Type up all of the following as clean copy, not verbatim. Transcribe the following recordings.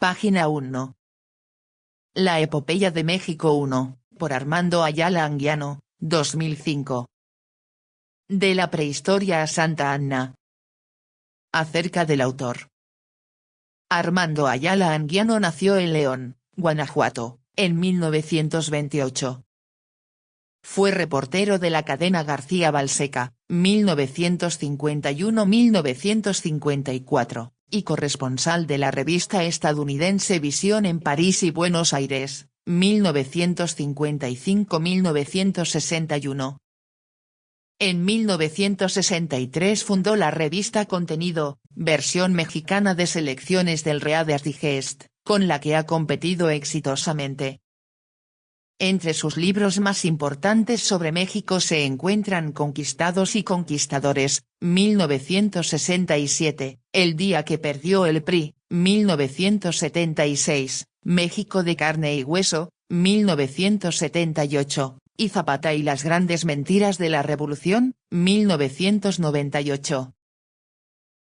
Página 1. La epopeya de México 1, por Armando Ayala Anguiano, 2005. De la prehistoria a Santa Anna. Acerca del autor. Armando Ayala Anguiano nació en León, Guanajuato, en 1928. Fue reportero de la cadena García Balseca, 1951-1954, y corresponsal de la revista estadounidense Visión en París y Buenos Aires, 1955-1961. En 1963 fundó la revista Contenido, versión mexicana de selecciones del Reader's Digest, con la que ha competido exitosamente. Entre sus libros más importantes sobre México se encuentran Conquistados y Conquistadores, 1967, El día que perdió el PRI, 1976, México de carne y hueso, 1978, y Zapata y las grandes mentiras de la Revolución, 1998.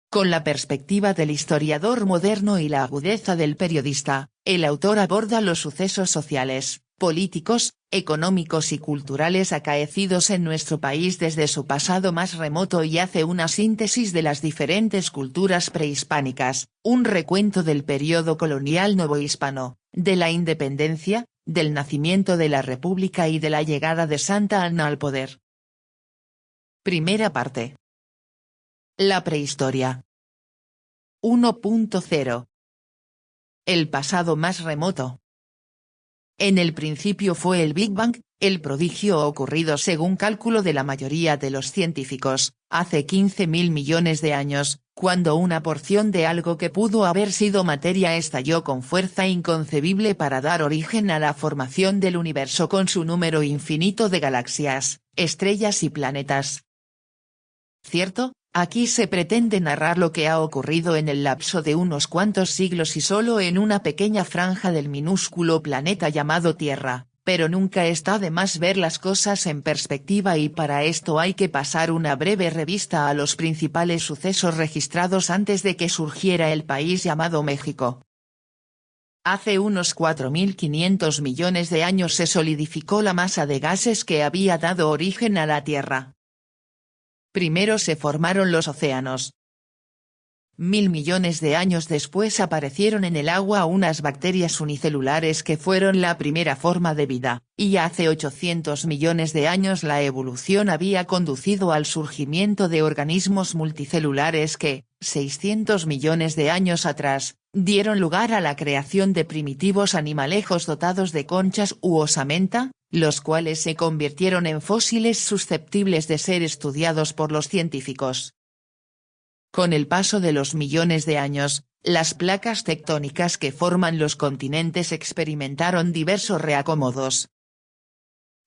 Con la perspectiva del historiador moderno y la agudeza del periodista, el autor aborda los sucesos sociales, políticos, económicos y culturales acaecidos en nuestro país desde su pasado más remoto y hace una síntesis de las diferentes culturas prehispánicas, un recuento del periodo colonial novohispano, de la independencia, del nacimiento de la República y de la llegada de Santa Anna al poder. Primera parte. La prehistoria. 1.0. El pasado más remoto. En el principio fue el Big Bang, el prodigio ocurrido según cálculo de la mayoría de los científicos, hace 15.000 millones de años, cuando una porción de algo que pudo haber sido materia estalló con fuerza inconcebible para dar origen a la formación del universo con su número infinito de galaxias, estrellas y planetas. ¿Cierto? Aquí se pretende narrar lo que ha ocurrido en el lapso de unos cuantos siglos y solo en una pequeña franja del minúsculo planeta llamado Tierra, pero nunca está de más ver las cosas en perspectiva y para esto hay que pasar una breve revista a los principales sucesos registrados antes de que surgiera el país llamado México. Hace unos 4.500 millones de años se solidificó la masa de gases que había dado origen a la Tierra. Primero se formaron los océanos. 1.000 millones de años después aparecieron en el agua unas bacterias unicelulares que fueron la primera forma de vida, y hace 800 millones de años la evolución había conducido al surgimiento de organismos multicelulares que, 600 millones de años atrás, dieron lugar a la creación de primitivos animalejos dotados de conchas u osamenta, los cuales se convirtieron en fósiles susceptibles de ser estudiados por los científicos. Con el paso de los millones de años, las placas tectónicas que forman los continentes experimentaron diversos reacomodos.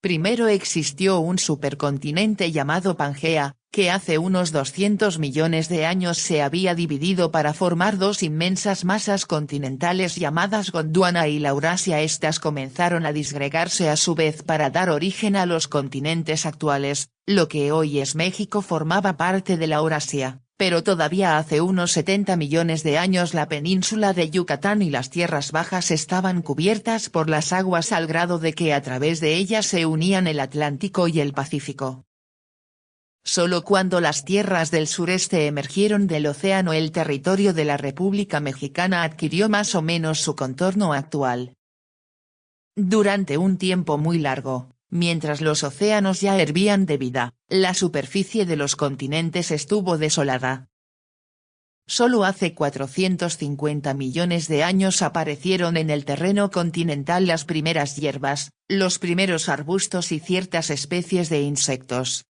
Primero existió un supercontinente llamado Pangea, que hace unos 200 millones de años se había dividido para formar dos inmensas masas continentales llamadas Gondwana y Laurasia. Estas comenzaron a disgregarse a su vez para dar origen a los continentes actuales, lo que hoy es México formaba parte de la Eurasia, pero todavía hace unos 70 millones de años la península de Yucatán y las tierras bajas estaban cubiertas por las aguas al grado de que a través de ellas se unían el Atlántico y el Pacífico. Solo cuando las tierras del sureste emergieron del océano el territorio de la República Mexicana adquirió más o menos su contorno actual. Durante un tiempo muy largo, mientras los océanos ya hervían de vida, la superficie de los continentes estuvo desolada. Solo hace 450 millones de años aparecieron en el terreno continental las primeras hierbas, los primeros arbustos y ciertas especies de insectos.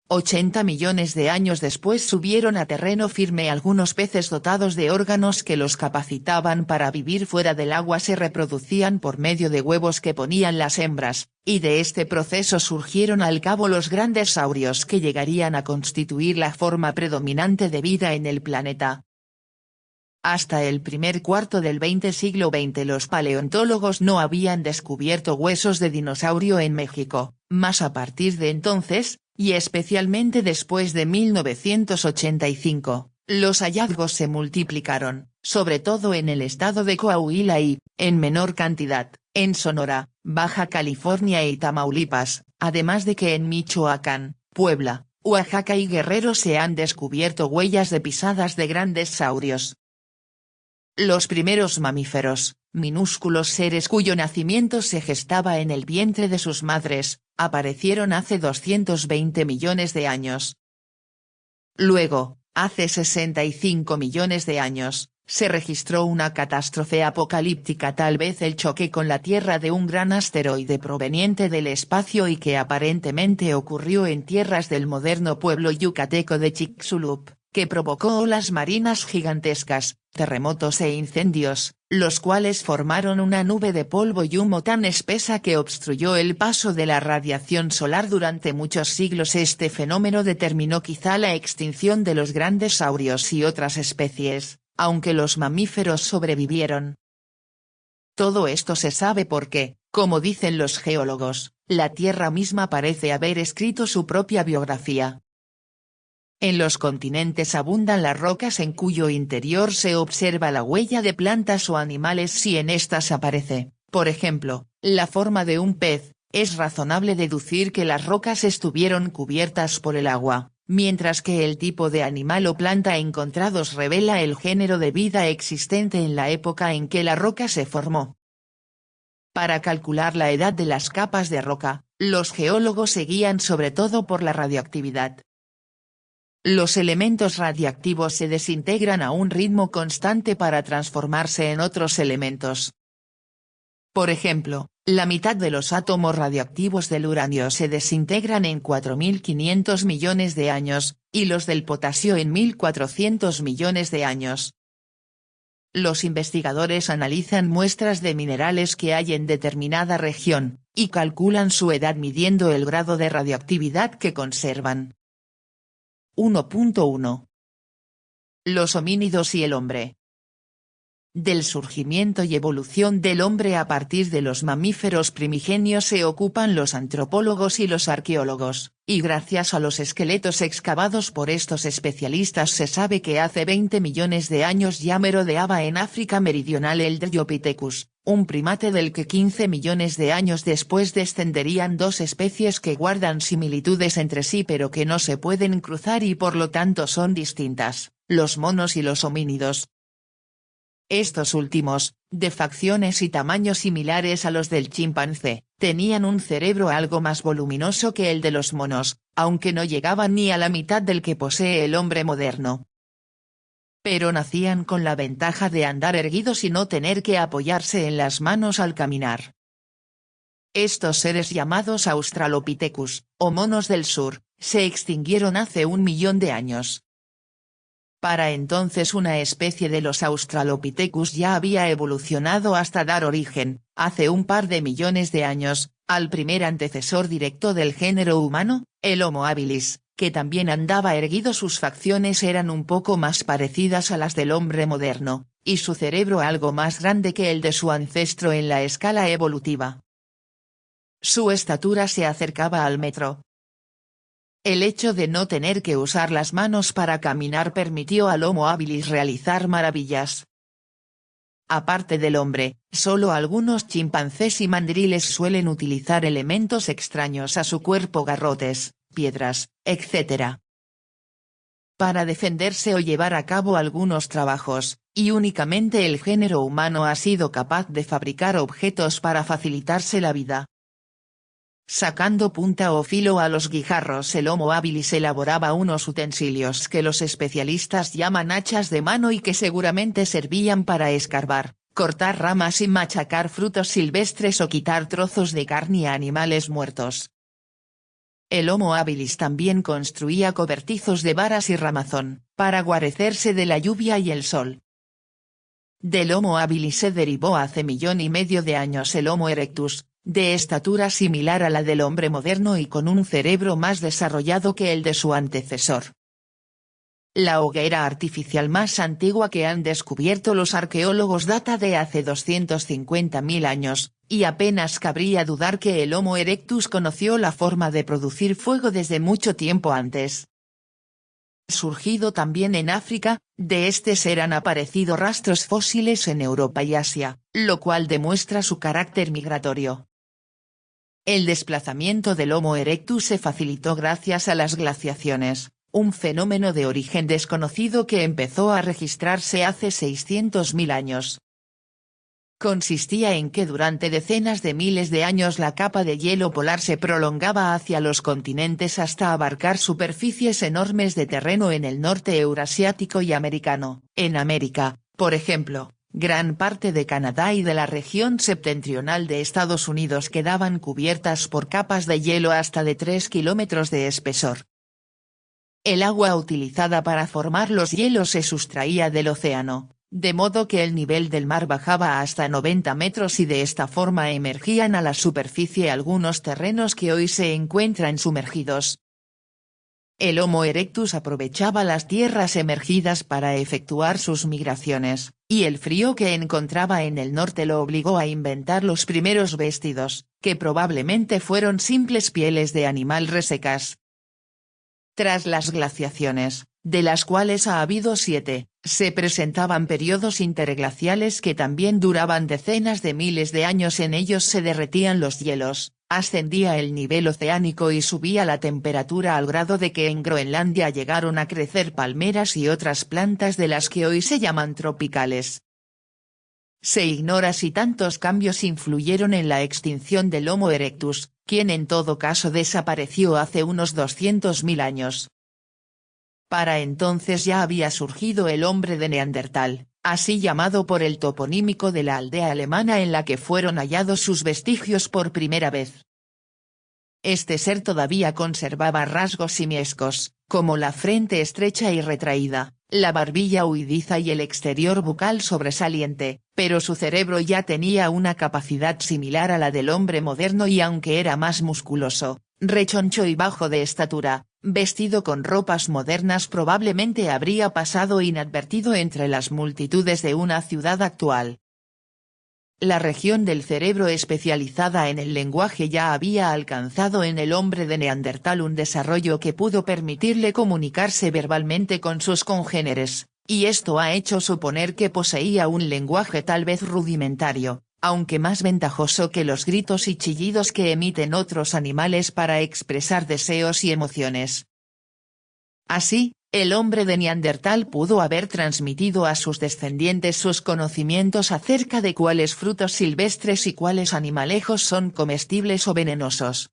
80 millones de años después subieron a terreno firme algunos peces dotados de órganos que los capacitaban para vivir fuera del agua. Se reproducían por medio de huevos que ponían las hembras, y de este proceso surgieron al cabo los grandes saurios que llegarían a constituir la forma predominante de vida en el planeta. Hasta el primer cuarto del siglo XX los paleontólogos no habían descubierto huesos de dinosaurio en México, mas a partir de entonces, y especialmente después de 1985, los hallazgos se multiplicaron, sobre todo en el estado de Coahuila y, en menor cantidad, en Sonora, Baja California y Tamaulipas, además de que en Michoacán, Puebla, Oaxaca y Guerrero se han descubierto huellas de pisadas de grandes saurios. Los primeros mamíferos, minúsculos seres cuyo nacimiento se gestaba en el vientre de sus madres, aparecieron hace 220 millones de años. Luego, hace 65 millones de años, se registró una catástrofe apocalíptica, tal vez el choque con la Tierra de un gran asteroide proveniente del espacio y que aparentemente ocurrió en tierras del moderno pueblo yucateco de Chicxulub, que provocó olas marinas gigantescas, terremotos e incendios, los cuales formaron una nube de polvo y humo tan espesa que obstruyó el paso de la radiación solar durante muchos siglos. Este fenómeno determinó quizá la extinción de los grandes saurios y otras especies, aunque los mamíferos sobrevivieron. Todo esto se sabe porque, como dicen los geólogos, la Tierra misma parece haber escrito su propia biografía. En los continentes abundan las rocas en cuyo interior se observa la huella de plantas o animales si en estas aparece, por ejemplo, la forma de un pez. Es razonable deducir que las rocas estuvieron cubiertas por el agua, mientras que el tipo de animal o planta encontrados revela el género de vida existente en la época en que la roca se formó. Para calcular la edad de las capas de roca, los geólogos se guían sobre todo por la radioactividad. Los elementos radiactivos se desintegran a un ritmo constante para transformarse en otros elementos. Por ejemplo, la mitad de los átomos radioactivos del uranio se desintegran en 4.500 millones de años, y los del potasio en 1.400 millones de años. Los investigadores analizan muestras de minerales que hay en determinada región, y calculan su edad midiendo el grado de radioactividad que conservan. 1.1. Los homínidos y el hombre. Del surgimiento y evolución del hombre a partir de los mamíferos primigenios se ocupan los antropólogos y los arqueólogos, y gracias a los esqueletos excavados por estos especialistas se sabe que hace 20 millones de años ya merodeaba en África meridional el Dryopithecus, un primate del que 15 millones de años después descenderían dos especies que guardan similitudes entre sí pero que no se pueden cruzar y por lo tanto son distintas, los monos y los homínidos. Estos últimos, de facciones y tamaños similares a los del chimpancé, tenían un cerebro algo más voluminoso que el de los monos, aunque no llegaban ni a la mitad del que posee el hombre moderno. Pero nacían con la ventaja de andar erguidos y no tener que apoyarse en las manos al caminar. Estos seres llamados Australopithecus, o monos del sur, se extinguieron hace 1 millón de años. Para entonces una especie de los Australopithecus ya había evolucionado hasta dar origen, hace un par de millones de años, al primer antecesor directo del género humano, el Homo habilis, que también andaba erguido. Sus facciones eran un poco más parecidas a las del hombre moderno, y su cerebro algo más grande que el de su ancestro en la escala evolutiva. Su estatura se acercaba al metro. El hecho de no tener que usar las manos para caminar permitió al Homo habilis realizar maravillas. Aparte del hombre, solo algunos chimpancés y mandriles suelen utilizar elementos extraños a su cuerpo, garrotes, piedras, etc. Para defenderse o llevar a cabo algunos trabajos, y únicamente el género humano ha sido capaz de fabricar objetos para facilitarse la vida. Sacando punta o filo a los guijarros, el Homo habilis elaboraba unos utensilios que los especialistas llaman hachas de mano y que seguramente servían para escarbar, cortar ramas y machacar frutos silvestres o quitar trozos de carne a animales muertos. El Homo habilis también construía cobertizos de varas y ramazón, para guarecerse de la lluvia y el sol. Del Homo habilis se derivó hace 1,5 millones de años el Homo erectus, de estatura similar a la del hombre moderno y con un cerebro más desarrollado que el de su antecesor. La hoguera artificial más antigua que han descubierto los arqueólogos data de hace 250.000 años, y apenas cabría dudar que el Homo erectus conoció la forma de producir fuego desde mucho tiempo antes. surgido también en África, de este han aparecido rastros fósiles en Europa y Asia, lo cual demuestra su carácter migratorio. El desplazamiento del Homo erectus se facilitó gracias a las glaciaciones, un fenómeno de origen desconocido que empezó a registrarse hace 600.000 años. Consistía en que durante decenas de miles de años la capa de hielo polar se prolongaba hacia los continentes hasta abarcar superficies enormes de terreno en el norte eurasiático y americano. En América, por ejemplo, gran parte de Canadá y de la región septentrional de Estados Unidos quedaban cubiertas por capas de hielo hasta de 3 kilómetros de espesor. El agua utilizada para formar los hielos se sustraía del océano, de modo que el nivel del mar bajaba hasta 90 metros y de esta forma emergían a la superficie algunos terrenos que hoy se encuentran sumergidos. El Homo erectus aprovechaba las tierras emergidas para efectuar sus migraciones, y el frío que encontraba en el norte lo obligó a inventar los primeros vestidos, que probablemente fueron simples pieles de animal resecas. Tras las glaciaciones, de las cuales ha habido 7, se presentaban periodos interglaciales que también duraban decenas de miles de años. En ellos se derretían los hielos, ascendía el nivel oceánico y subía la temperatura al grado de que en Groenlandia llegaron a crecer palmeras y otras plantas de las que hoy se llaman tropicales. Se ignora si tantos cambios influyeron en la extinción del Homo erectus, quien en todo caso desapareció hace unos 200.000 años. Para entonces ya había surgido el hombre de Neandertal, así llamado por el toponímico de la aldea alemana en la que fueron hallados sus vestigios por primera vez. Este ser todavía conservaba rasgos simiescos, como la frente estrecha y retraída, la barbilla huidiza y el exterior bucal sobresaliente, pero su cerebro ya tenía una capacidad similar a la del hombre moderno y aunque era más musculoso, rechoncho y bajo de estatura, vestido con ropas modernas probablemente habría pasado inadvertido entre las multitudes de una ciudad actual. La región del cerebro especializada en el lenguaje ya había alcanzado en el hombre de Neandertal un desarrollo que pudo permitirle comunicarse verbalmente con sus congéneres, y esto ha hecho suponer que poseía un lenguaje tal vez rudimentario, aunque más ventajoso que los gritos y chillidos que emiten otros animales para expresar deseos y emociones. Así, el hombre de Neandertal pudo haber transmitido a sus descendientes sus conocimientos acerca de cuáles frutos silvestres y cuáles animalejos son comestibles o venenosos.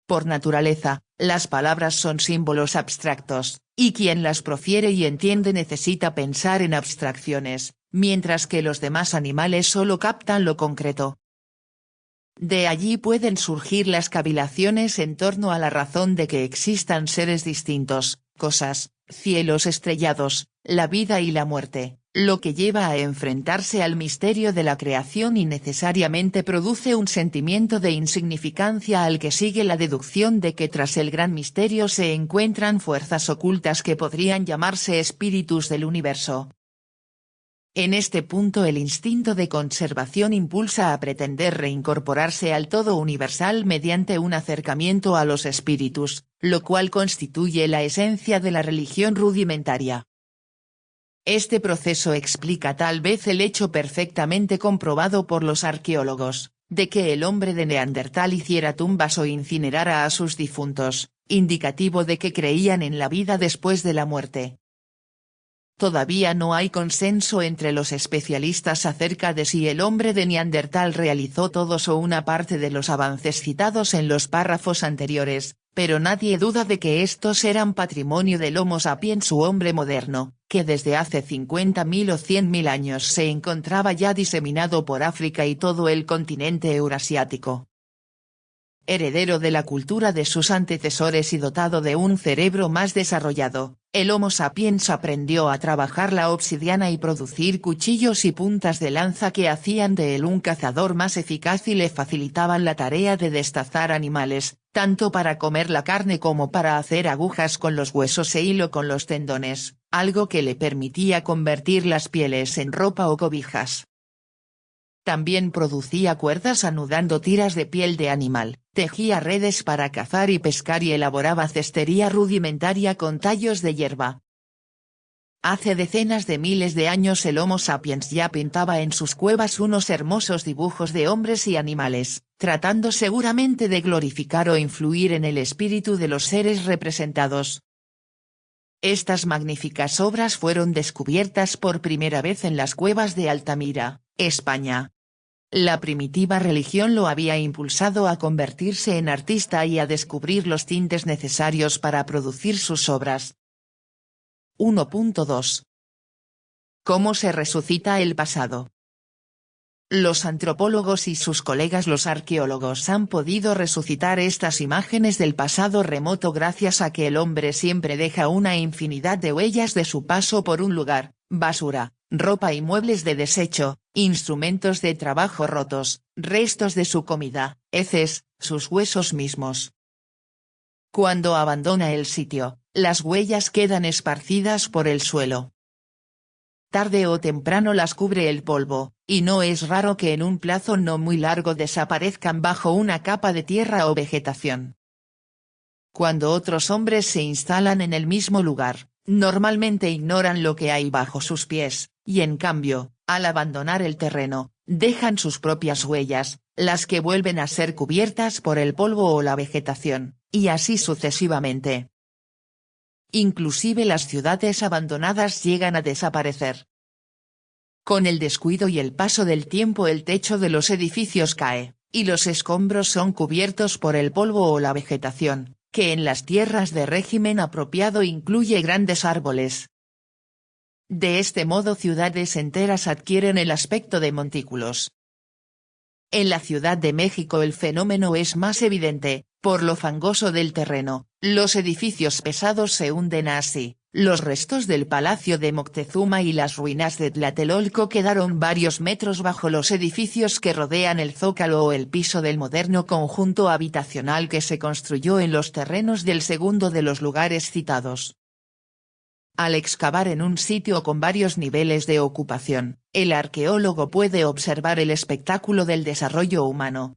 Por naturaleza, las palabras son símbolos abstractos, y quien las profiere y entiende necesita pensar en abstracciones, mientras que los demás animales solo captan lo concreto. De allí pueden surgir las cavilaciones en torno a la razón de que existan seres distintos, cosas, cielos estrellados, la vida y la muerte, lo que lleva a enfrentarse al misterio de la creación y necesariamente produce un sentimiento de insignificancia al que sigue la deducción de que tras el gran misterio se encuentran fuerzas ocultas que podrían llamarse espíritus del universo. En este punto el instinto de conservación impulsa a pretender reincorporarse al todo universal mediante un acercamiento a los espíritus, lo cual constituye la esencia de la religión rudimentaria. Este proceso explica tal vez el hecho perfectamente comprobado por los arqueólogos, de que el hombre de Neandertal hiciera tumbas o incinerara a sus difuntos, indicativo de que creían en la vida después de la muerte. Todavía no hay consenso entre los especialistas acerca de si el hombre de Neandertal realizó todos o una parte de los avances citados en los párrafos anteriores, pero nadie duda de que estos eran patrimonio del Homo sapiens u hombre moderno, que desde hace 50.000 o 100.000 años se encontraba ya diseminado por África y todo el continente eurasiático. Heredero de la cultura de sus antecesores y dotado de un cerebro más desarrollado, el Homo sapiens aprendió a trabajar la obsidiana y producir cuchillos y puntas de lanza que hacían de él un cazador más eficaz y le facilitaban la tarea de destazar animales, tanto para comer la carne como para hacer agujas con los huesos e hilo con los tendones, algo que le permitía convertir las pieles en ropa o cobijas. También producía cuerdas anudando tiras de piel de animal, tejía redes para cazar y pescar y elaboraba cestería rudimentaria con tallos de hierba. Hace decenas de miles de años el Homo sapiens ya pintaba en sus cuevas unos hermosos dibujos de hombres y animales, tratando seguramente de glorificar o influir en el espíritu de los seres representados. Estas magníficas obras fueron descubiertas por primera vez en las cuevas de Altamira, España. La primitiva religión lo había impulsado a convertirse en artista y a descubrir los tintes necesarios para producir sus obras. 1.2. ¿Cómo se resucita el pasado? Los antropólogos y sus colegas los arqueólogos han podido resucitar estas imágenes del pasado remoto gracias a que el hombre siempre deja una infinidad de huellas de su paso por un lugar: basura, ropa y muebles de desecho, instrumentos de trabajo rotos, restos de su comida, heces, sus huesos mismos. Cuando abandona el sitio, las huellas quedan esparcidas por el suelo. Tarde o temprano las cubre el polvo, y no es raro que en un plazo no muy largo desaparezcan bajo una capa de tierra o vegetación. Cuando otros hombres se instalan en el mismo lugar, normalmente ignoran lo que hay bajo sus pies, y en cambio, al abandonar el terreno, dejan sus propias huellas, las que vuelven a ser cubiertas por el polvo o la vegetación, y así sucesivamente. Inclusive las ciudades abandonadas llegan a desaparecer. Con el descuido y el paso del tiempo el techo de los edificios cae, y los escombros son cubiertos por el polvo o la vegetación, que en las tierras de régimen apropiado incluye grandes árboles. De este modo ciudades enteras adquieren el aspecto de montículos. En la Ciudad de México el fenómeno es más evidente, por lo fangoso del terreno, los edificios pesados se hunden así, los restos del Palacio de Moctezuma y las ruinas de Tlatelolco quedaron varios metros bajo los edificios que rodean el zócalo o el piso del moderno conjunto habitacional que se construyó en los terrenos del segundo de los lugares citados. Al excavar en un sitio con varios niveles de ocupación, el arqueólogo puede observar el espectáculo del desarrollo humano.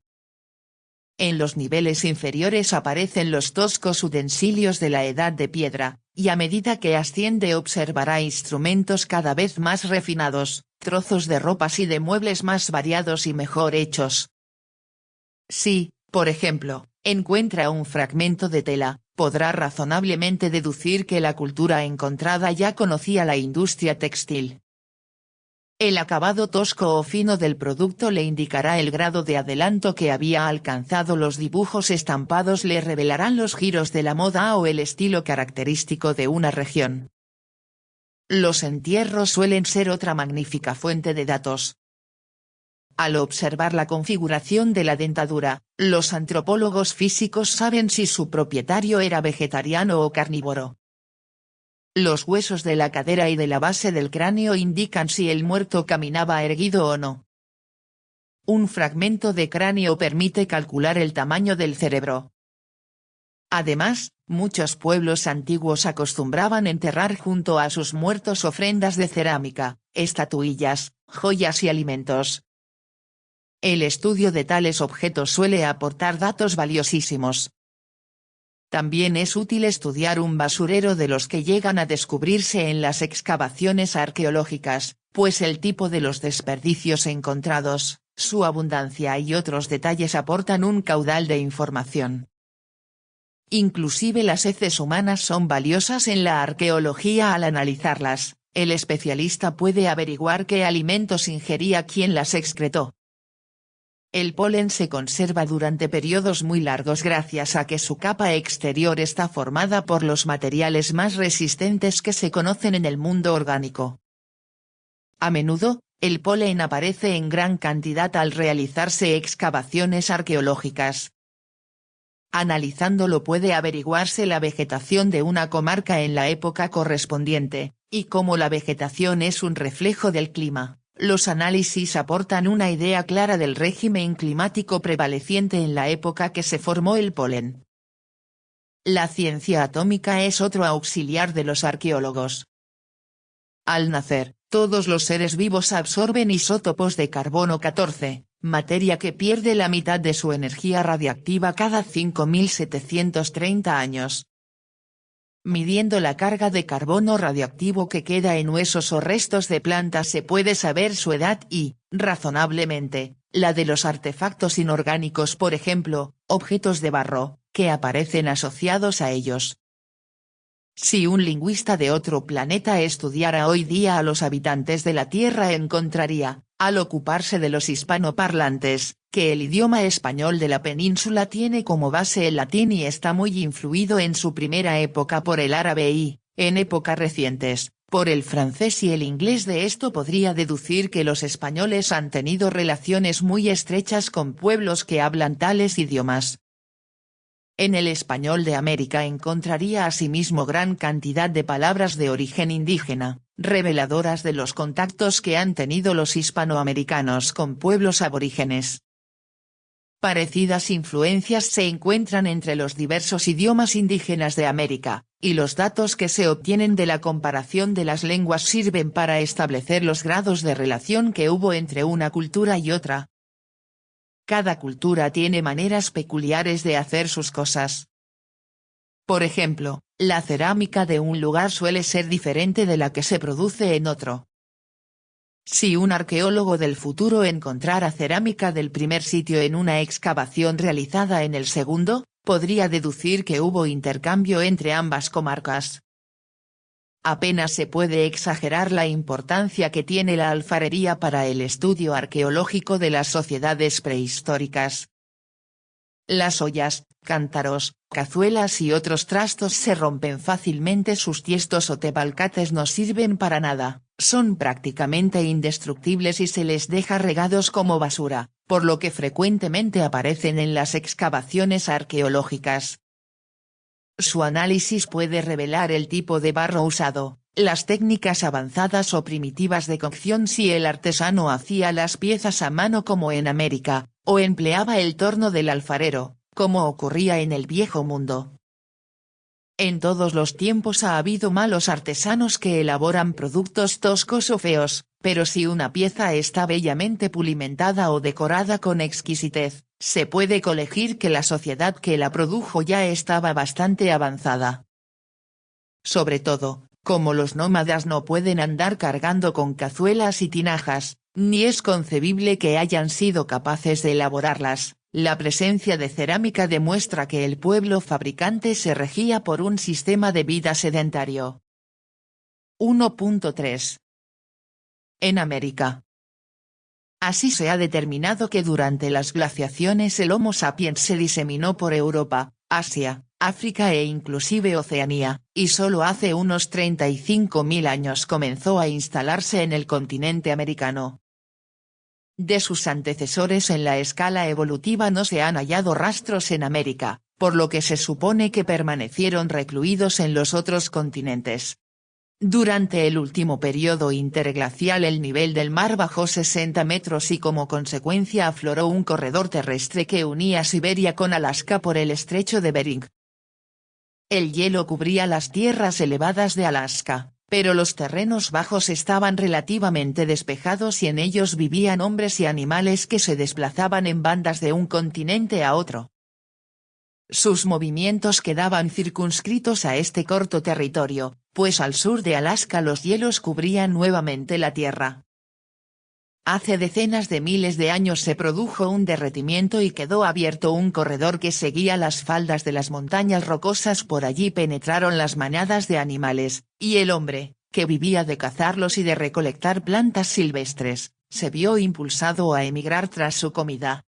En los niveles inferiores aparecen los toscos utensilios de la Edad de Piedra, y a medida que asciende observará instrumentos cada vez más refinados, trozos de ropas y de muebles más variados y mejor hechos. Si, por ejemplo, encuentra un fragmento de tela, podrá razonablemente deducir que la cultura encontrada ya conocía la industria textil. El acabado tosco o fino del producto le indicará el grado de adelanto que había alcanzado. Los dibujos estampados le revelarán los giros de la moda o el estilo característico de una región. Los entierros suelen ser otra magnífica fuente de datos. Al observar la configuración de la dentadura, los antropólogos físicos saben si su propietario era vegetariano o carnívoro. Los huesos de la cadera y de la base del cráneo indican si el muerto caminaba erguido o no. Un fragmento de cráneo permite calcular el tamaño del cerebro. Además, muchos pueblos antiguos acostumbraban enterrar junto a sus muertos ofrendas de cerámica, estatuillas, joyas y alimentos. El estudio de tales objetos suele aportar datos valiosísimos. También es útil estudiar un basurero de los que llegan a descubrirse en las excavaciones arqueológicas, pues el tipo de los desperdicios encontrados, su abundancia y otros detalles aportan un caudal de información. Inclusive las heces humanas son valiosas en la arqueología. Al analizarlas, el especialista puede averiguar qué alimentos ingería quien las excretó. El polen se conserva durante periodos muy largos gracias a que su capa exterior está formada por los materiales más resistentes que se conocen en el mundo orgánico. A menudo, el polen aparece en gran cantidad al realizarse excavaciones arqueológicas. Analizándolo puede averiguarse la vegetación de una comarca en la época correspondiente, y como la vegetación es un reflejo del clima. Los análisis aportan una idea clara del régimen climático prevaleciente en la época que se formó el polen. La ciencia atómica es otro auxiliar de los arqueólogos. Al nacer, Todos los seres vivos absorben isótopos de carbono 14, materia que pierde la mitad de su energía radiactiva cada 5.730 años. Midiendo la carga de carbono radiactivo que queda en huesos o restos de plantas se puede saber su edad y, razonablemente, la de los artefactos inorgánicos, por ejemplo, objetos de barro, que aparecen asociados a ellos. Si un lingüista de otro planeta estudiara hoy día a los habitantes de la Tierra encontraría, al ocuparse de los hispanoparlantes, que el idioma español de la península tiene como base el latín y está muy influido en su primera época por el árabe y, en épocas recientes, por el francés y el inglés. De esto podría deducir que los españoles han tenido relaciones muy estrechas con pueblos que hablan tales idiomas. En el español de América encontraría asimismo gran cantidad de palabras de origen indígena, reveladoras de los contactos que han tenido los hispanoamericanos con pueblos aborígenes. Parecidas influencias se encuentran entre los diversos idiomas indígenas de América, y los datos que se obtienen de la comparación de las lenguas sirven para establecer los grados de relación que hubo entre una cultura y otra. Cada cultura tiene maneras peculiares de hacer sus cosas. Por ejemplo, la cerámica de un lugar suele ser diferente de la que se produce en otro. Si un arqueólogo del futuro encontrara cerámica del primer sitio en una excavación realizada en el segundo, podría deducir que hubo intercambio entre ambas comarcas. Apenas se puede exagerar la importancia que tiene la alfarería para el estudio arqueológico de las sociedades prehistóricas. Las ollas, cántaros, cazuelas y otros trastos se rompen fácilmente, sus tiestos o tebalcates no sirven para nada, son prácticamente indestructibles y se les deja regados como basura, por lo que frecuentemente aparecen en las excavaciones arqueológicas. Su análisis puede revelar el tipo de barro usado, las técnicas avanzadas o primitivas de cocción, si el artesano hacía las piezas a mano como en América, o empleaba el torno del alfarero, como ocurría en el Viejo Mundo. En todos los tiempos ha habido malos artesanos que elaboran productos toscos o feos, pero si una pieza está bellamente pulimentada o decorada con exquisitez, se puede colegir que la sociedad que la produjo ya estaba bastante avanzada. Sobre todo, como los nómadas no pueden andar cargando con cazuelas y tinajas, ni es concebible que hayan sido capaces de elaborarlas, la presencia de cerámica demuestra que el pueblo fabricante se regía por un sistema de vida sedentario. 1.3. En América. Así se ha determinado que durante las glaciaciones el Homo sapiens se diseminó por Europa, Asia, África e inclusive Oceanía, y solo hace unos 35.000 años comenzó a instalarse en el continente americano. De sus antecesores en la escala evolutiva no se han hallado rastros en América, por lo que se supone que permanecieron recluidos en los otros continentes. Durante el último periodo interglacial el nivel del mar bajó 60 metros y como consecuencia afloró un corredor terrestre que unía Siberia con Alaska por el estrecho de Bering. El hielo cubría las tierras elevadas de Alaska, pero los terrenos bajos estaban relativamente despejados y en ellos vivían hombres y animales que se desplazaban en bandas de un continente a otro. Sus movimientos quedaban circunscritos a este corto territorio, pues al sur de Alaska los hielos cubrían nuevamente la tierra. Hace decenas de miles de años se produjo un derretimiento y quedó abierto un corredor que seguía las faldas de las montañas rocosas. Por allí penetraron las manadas de animales, y el hombre, que vivía de cazarlos y de recolectar plantas silvestres, se vio impulsado a emigrar tras su comida.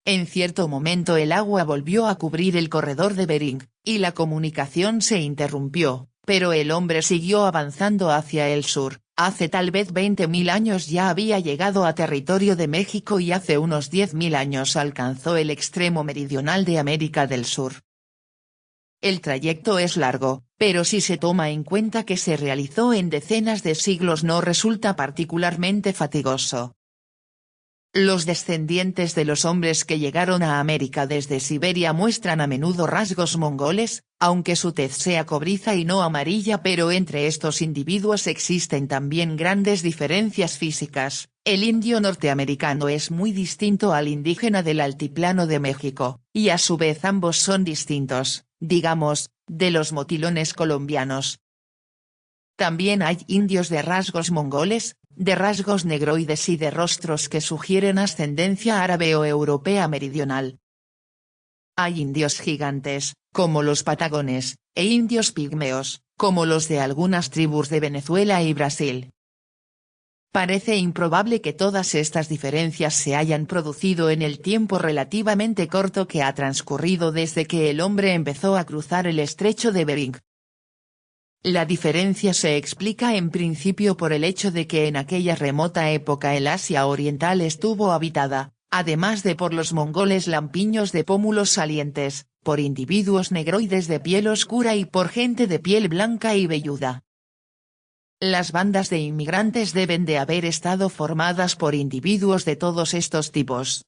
En cierto momento el agua volvió a cubrir el corredor de Bering, y la comunicación se interrumpió, pero el hombre siguió avanzando hacia el sur. Hace tal vez 20.000 años ya había llegado a territorio de México y hace unos 10.000 años alcanzó el extremo meridional de América del Sur. El trayecto es largo, pero si se toma en cuenta que se realizó en decenas de siglos no resulta particularmente fatigoso. Los descendientes de los hombres que llegaron a América desde Siberia muestran a menudo rasgos mongoles, aunque su tez sea cobriza y no amarilla, pero entre estos individuos existen también grandes diferencias físicas. El indio norteamericano es muy distinto al indígena del altiplano de México, y a su vez ambos son distintos, digamos, de los motilones colombianos. También hay indios de rasgos mongoles, de rasgos negroides y de rostros que sugieren ascendencia árabe o europea meridional. Hay indios gigantes, como los patagones, e indios pigmeos, como los de algunas tribus de Venezuela y Brasil. Parece improbable que todas estas diferencias se hayan producido en el tiempo relativamente corto que ha transcurrido desde que el hombre empezó a cruzar el estrecho de Bering. La diferencia se explica en principio por el hecho de que en aquella remota época el Asia Oriental estuvo habitada, además de por los mongoles lampiños de pómulos salientes, por individuos negroides de piel oscura y por gente de piel blanca y velluda. Las bandas de inmigrantes deben de haber estado formadas por individuos de todos estos tipos.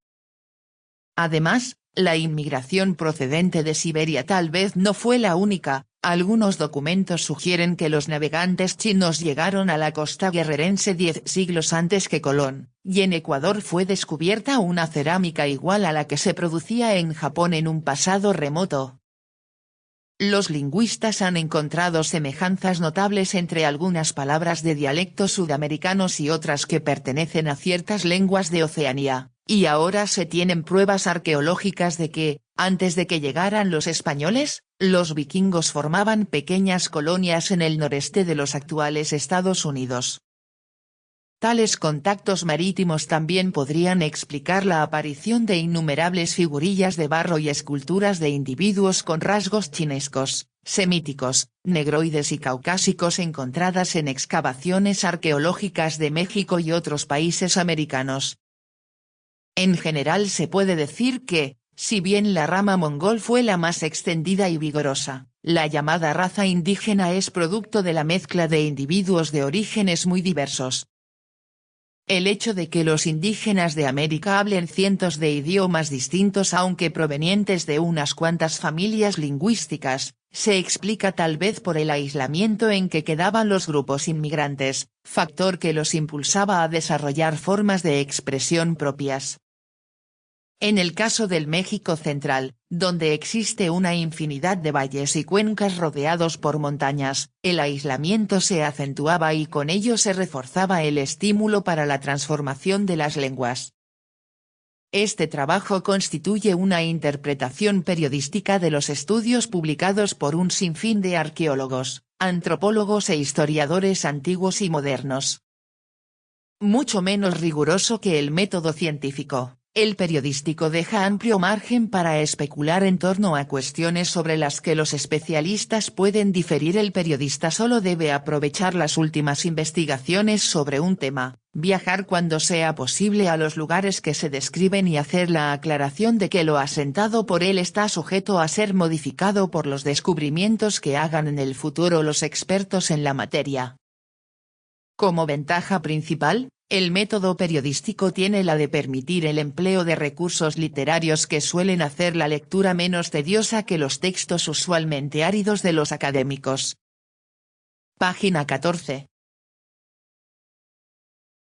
Además, la inmigración procedente de Siberia tal vez no fue la única. Algunos documentos sugieren que los navegantes chinos llegaron a la costa guerrerense 10 siglos antes que Colón, y en Ecuador fue descubierta una cerámica igual a la que se producía en Japón en un pasado remoto. Los lingüistas han encontrado semejanzas notables entre algunas palabras de dialectos sudamericanos y otras que pertenecen a ciertas lenguas de Oceanía. Y ahora se tienen pruebas arqueológicas de que, antes de que llegaran los españoles, los vikingos formaban pequeñas colonias en el noreste de los actuales Estados Unidos. Tales contactos marítimos también podrían explicar la aparición de innumerables figurillas de barro y esculturas de individuos con rasgos chinescos, semíticos, negroides y caucásicos encontradas en excavaciones arqueológicas de México y otros países americanos. En general se puede decir que, si bien la rama mongol fue la más extendida y vigorosa, la llamada raza indígena es producto de la mezcla de individuos de orígenes muy diversos. El hecho de que los indígenas de América hablen cientos de idiomas distintos aunque provenientes de unas cuantas familias lingüísticas, se explica tal vez por el aislamiento en que quedaban los grupos inmigrantes, factor que los impulsaba a desarrollar formas de expresión propias. En el caso del México central, donde existe una infinidad de valles y cuencas rodeados por montañas, el aislamiento se acentuaba y con ello se reforzaba el estímulo para la transformación de las lenguas. Este trabajo constituye una interpretación periodística de los estudios publicados por un sinfín de arqueólogos, antropólogos e historiadores antiguos y modernos. Mucho menos riguroso que el método científico. El periodístico deja amplio margen para especular en torno a cuestiones sobre las que los especialistas pueden diferir. El periodista solo debe aprovechar las últimas investigaciones sobre un tema, viajar cuando sea posible a los lugares que se describen y hacer la aclaración de que lo asentado por él está sujeto a ser modificado por los descubrimientos que hagan en el futuro los expertos en la materia. Como ventaja principal, el método periodístico tiene la de permitir el empleo de recursos literarios que suelen hacer la lectura menos tediosa que los textos usualmente áridos de los académicos. Página 14.